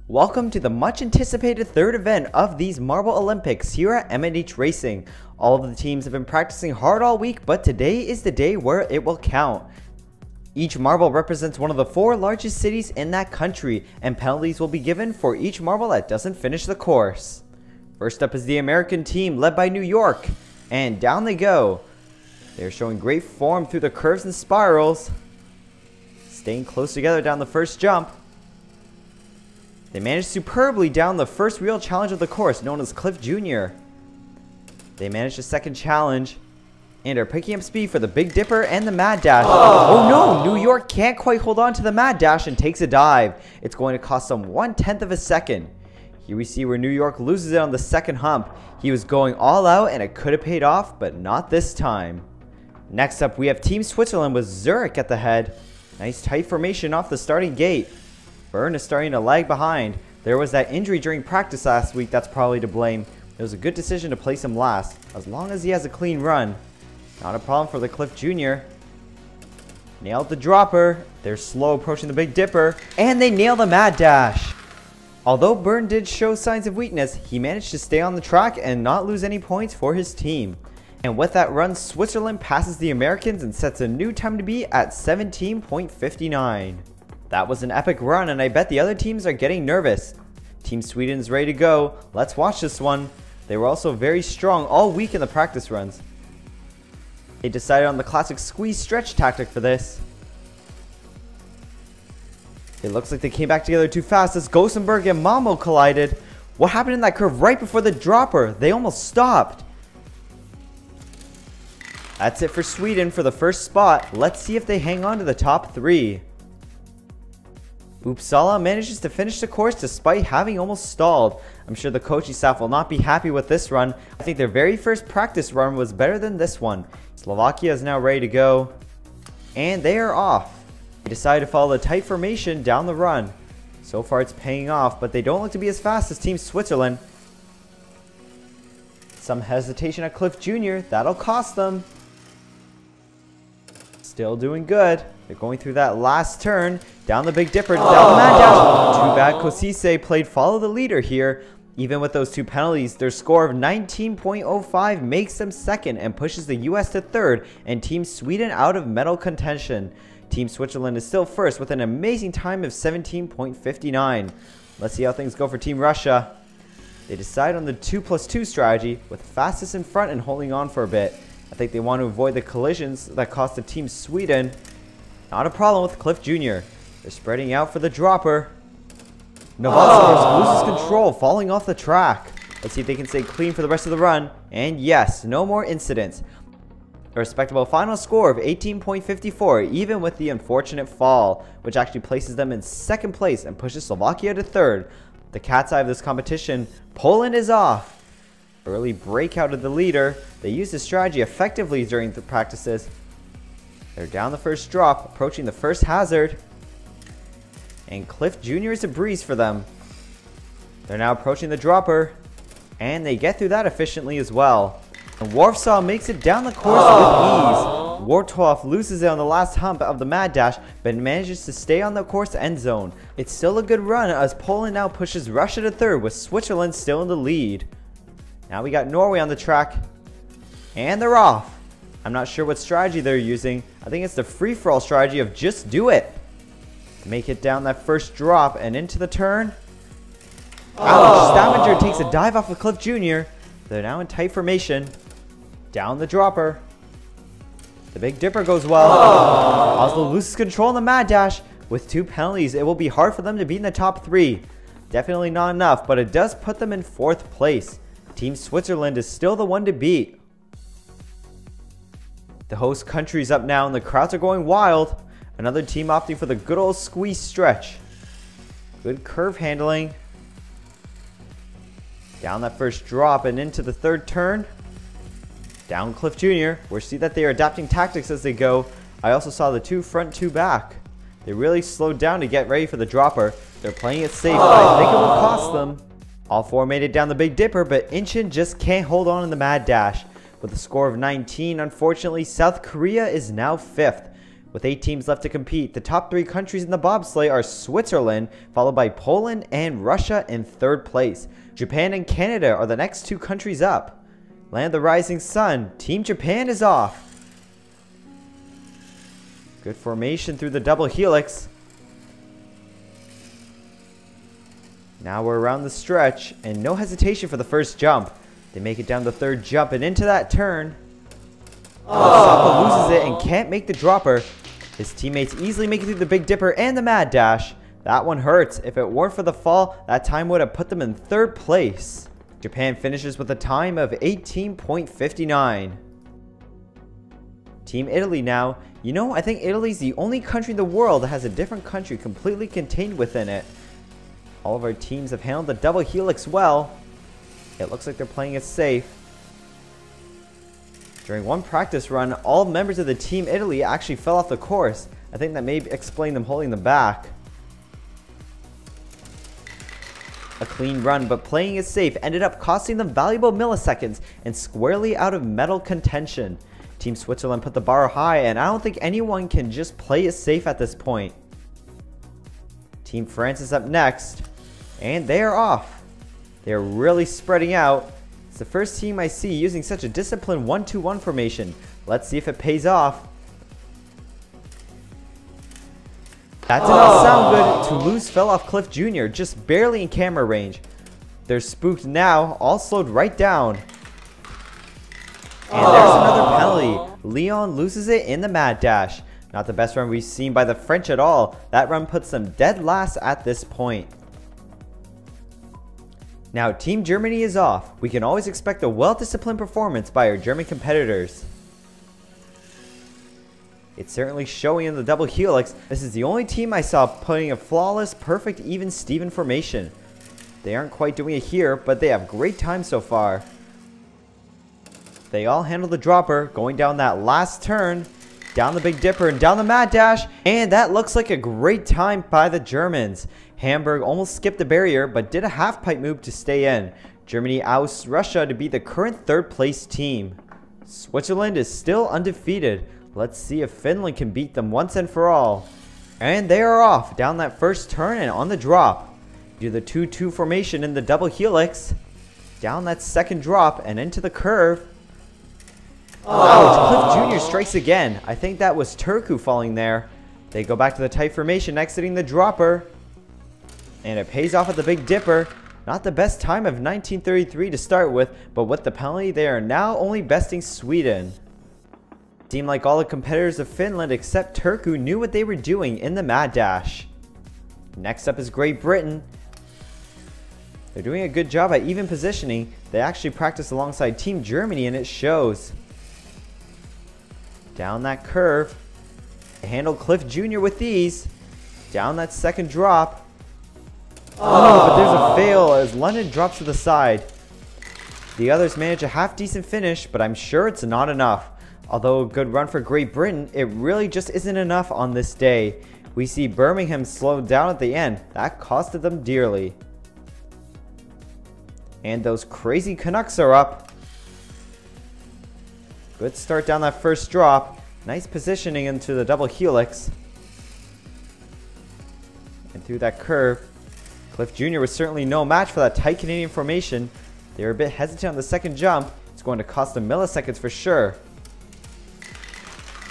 Welcome to the much anticipated third event of these Marble Olympics here at M&H Racing. All of the teams have been practicing hard all week, but today is the day where it will count. Each marble represents one of the 4 largest cities in that country, and penalties will be given for each marble that doesn't finish the course. First up is the American team led by New York, and down they go. They're showing great form through the curves and spirals, staying close together down the first jump. They managed superbly down the first real challenge of the course, known as Cliff Jr. They managed a second challenge and are picking up speed for the Big Dipper and the Mad Dash. Oh no, New York can't quite hold on to the Mad Dash and takes a dive. It's going to cost them 1/10 of a second. Here we see where New York loses it on the second hump. He was going all out and it could have paid off, but not this time. Next up, we have Team Switzerland with Zurich at the head. Nice tight formation off the starting gate. Byrne is starting to lag behind. There was that injury during practice last week that's probably to blame. It was a good decision to place him last, as long as he has a clean run. Not a problem for the Cliff Jr. Nailed the dropper. They're slow approaching the Big Dipper, and they nail the Mad Dash. Although Byrne did show signs of weakness, he managed to stay on the track and not lose any points for his team. And with that run, Switzerland passes the Americans and sets a new time to beat at 17.59. That was an epic run, and I bet the other teams are getting nervous. Team Sweden's ready to go. Let's watch this one. They were also very strong all week in the practice runs. They decided on the classic squeeze stretch tactic for this. It looks like they came back together too fast as Gossenberg and Mamo collided. What happened in that curve right before the dropper? They almost stopped. That's it for Sweden for the first spot. Let's see if they hang on to the top 3. Uppsala manages to finish the course despite having almost stalled. I'm sure the coaching staff will not be happy with this run. I think their very first practice run was better than this one. Slovakia is now ready to go, and they are off. They decided to follow the tight formation down the run. So far it's paying off, but they don't look to be as fast as Team Switzerland. Some hesitation at Cliff Jr. That'll cost them. Still doing good. They're going through that last turn, down the Big Dipper, down the Mad Dash. Too bad Kosise played follow the leader here. Even with those 2 penalties, their score of 19.05 makes them second and pushes the US to third and Team Sweden out of medal contention. Team Switzerland is still first with an amazing time of 17.59. Let's see how things go for Team Russia. They decide on the 2+2 strategy with fastest in front and holding on for a bit. I think they want to avoid the collisions that cost the Team Sweden. Not a problem with Cliff Jr. They're spreading out for the dropper. Novotny loses control, falling off the track. Let's see if they can stay clean for the rest of the run. And yes, no more incidents. A respectable final score of 18.54, even with the unfortunate fall, which actually places them in second place and pushes Slovakia to third. The cat's eye of this competition, Poland is off. Early breakout of the leader. They used this strategy effectively during the practices. They're down the first drop, approaching the first hazard. And Cliff Jr. is a breeze for them. They're now approaching the dropper. And they get through that efficiently as well. And Warsaw makes it down the course with ease. Warthoff loses it on the last hump of the Mad Dash, but manages to stay on the course end zone. It's still a good run as Poland now pushes Russia to third with Switzerland still in the lead. Now we got Norway on the track. And they're off. I'm not sure what strategy they're using. I think it's the free-for-all strategy of just do it. Make it down that first drop and into the turn. Ouch, Stavanger takes a dive off of Cliff Jr. They're now in tight formation. Down the dropper. The Big Dipper goes well. Oslo loses control in the Mad Dash. With 2 penalties, it will be hard for them to be in the top 3. Definitely not enough, but it does put them in 4th place. Team Switzerland is still the one to beat. The host country's up now and the crowds are going wild. Another team opting for the good old squeeze stretch. Good curve handling. Down that first drop and into the third turn. Down Cliff Jr. We see that they are adapting tactics as they go. I also saw the 2 front, 2 back. They really slowed down to get ready for the dropper. They're playing it safe, but I think it will cost them. All 4 made it down the Big Dipper, but Inchin just can't hold on in the Mad Dash. With a score of 19, unfortunately, South Korea is now 5th. With 8 teams left to compete, the top 3 countries in the bobsleigh are Switzerland, followed by Poland and Russia in 3rd place. Japan and Canada are the next 2 countries up. Land of the Rising Sun, Team Japan is off. Good formation through the double helix. Now we're around the stretch, and no hesitation for the first jump. They make it down the 3rd jump and into that turn. Sapa loses it and can't make the dropper. His teammates easily make it through the Big Dipper and the Mad Dash. That one hurts. If it weren't for the fall, that time would have put them in 3rd place. Japan finishes with a time of 18.59. Team Italy now. You know, I think Italy's the only country in the world that has a different country completely contained within it. All of our teams have handled the double helix well. It looks like they're playing it safe. During one practice run, all members of the Team Italy actually fell off the course. I think that may explain them holding them back. A clean run, but playing it safe ended up costing them valuable milliseconds and squarely out of medal contention. Team Switzerland put the bar high, and I don't think anyone can just play it safe at this point. Team France is up next, and they are off. They're really spreading out. It's the first team I see using such a disciplined 1-2-1 formation. Let's see if it pays off. That did not sound good. Toulouse fell off Cliff Jr. just barely in camera range. They're spooked now, all slowed right down. And there's another penalty. Leon loses it in the Mad Dash. Not the best run we've seen by the French at all. That run puts them dead last at this point. Now Team Germany is off. We can always expect a well-disciplined performance by our German competitors. It's certainly showing in the double helix. This is the only team I saw putting a flawless, perfect, even Steven formation. They aren't quite doing it here, but they have great time so far. They all handle the dropper, going down that last turn, down the Big Dipper and down the Mad Dash, and that looks like a great time by the Germans. Hamburg almost skipped the barrier, but did a half pipe move to stay in. Germany ousts Russia to be the current 3rd place team. Switzerland is still undefeated. Let's see if Finland can beat them once and for all. And they are off down that first turn and on the drop. Do the 2-2 formation in the double helix. Down that 2nd drop and into the curve. Ouch, Cliff Jr. strikes again. I think that was Turku falling there. They go back to the tight formation, exiting the dropper. And it pays off at the Big Dipper. Not the best time of 1933 to start with, but with the penalty, they are now only besting Sweden. Seemed like all the competitors of Finland except Turku knew what they were doing in the Mad Dash. Next up is Great Britain. They're doing a good job at even positioning. They actually practice alongside Team Germany and it shows. Down that curve. They handle Cliff Jr. with ease. Down that 2nd drop. Oh, but there's a fail as London drops to the side. The others manage a half decent finish, but I'm sure it's not enough. Although a good run for Great Britain, it really just isn't enough on this day. We see Birmingham slow down at the end. That costed them dearly. And those crazy Canucks are up. Good start down that first drop. Nice positioning into the double helix. And through that curve. Cliff Jr. was certainly no match for that tight Canadian formation. They were a bit hesitant on the 2nd jump. It's going to cost them milliseconds for sure.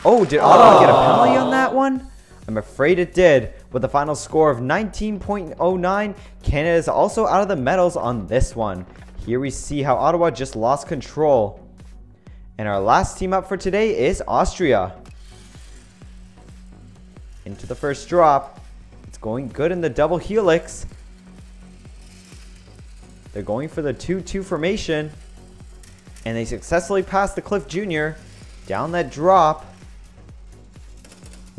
Oh, did Ottawa get a penalty on that one? I'm afraid it did. With a final score of 19.09, Canada is also out of the medals on this one. Here we see how Ottawa just lost control. And our last team up for today is Austria. Into the first drop. It's going good in the double helix. They're going for the 2-2 formation. And they successfully pass the Cliff Jr. Down that drop.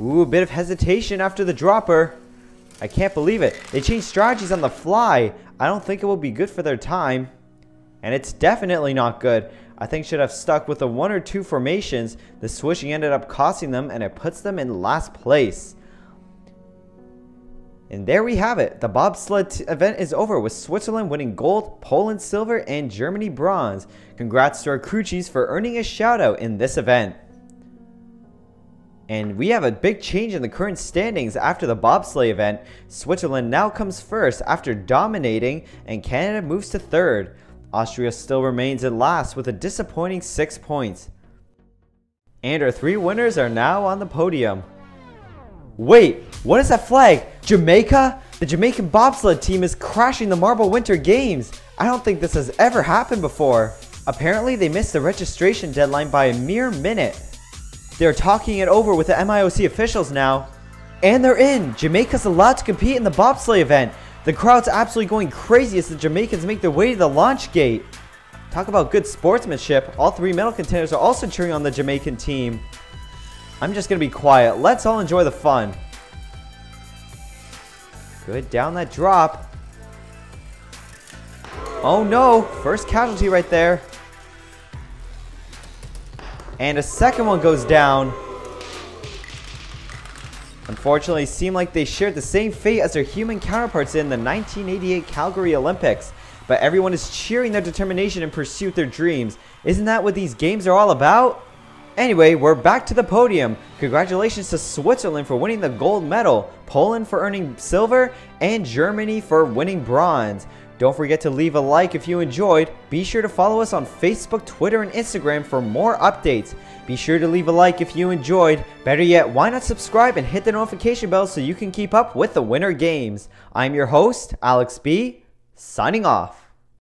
Ooh, a bit of hesitation after the dropper. I can't believe it. They changed strategies on the fly. I don't think it will be good for their time. And it's definitely not good. I think should have stuck with the 1 or 2 formations. The switching ended up costing them and it puts them in last place. And there we have it. The bobsled event is over with Switzerland winning gold, Poland silver, and Germany bronze. Congrats to our crew chiefs for earning a shout out in this event. And we have a big change in the current standings after the bobsleigh event. Switzerland now comes first after dominating, and Canada moves to third. Austria still remains in last with a disappointing 6 points. And our 3 winners are now on the podium. Wait, what is that flag? Jamaica? The Jamaican bobsled team is crashing the Marble Winter Games. I don't think this has ever happened before. Apparently they missed the registration deadline by a mere minute. They're talking it over with the MIOC officials now. And they're in! Jamaica's allowed to compete in the bobsleigh event. The crowd's absolutely going crazy as the Jamaicans make their way to the launch gate. Talk about good sportsmanship. All 3 medal contenders are also cheering on the Jamaican team. I'm just going to be quiet. Let's all enjoy the fun. Good, down that drop. Oh no, first casualty right there. And a second one goes down. Unfortunately, it seemed like they shared the same fate as their human counterparts in the 1988 Calgary Olympics. But everyone is cheering their determination and pursue their dreams. Isn't that what these games are all about? Anyway, we're back to the podium. Congratulations to Switzerland for winning the gold medal, Poland for earning silver, and Germany for winning bronze. Don't forget to leave a like if you enjoyed. Be sure to follow us on Facebook, Twitter, and Instagram for more updates. Be sure to leave a like if you enjoyed. Better yet, why not subscribe and hit the notification bell so you can keep up with the Winter Games. I'm your host, Alex B, signing off.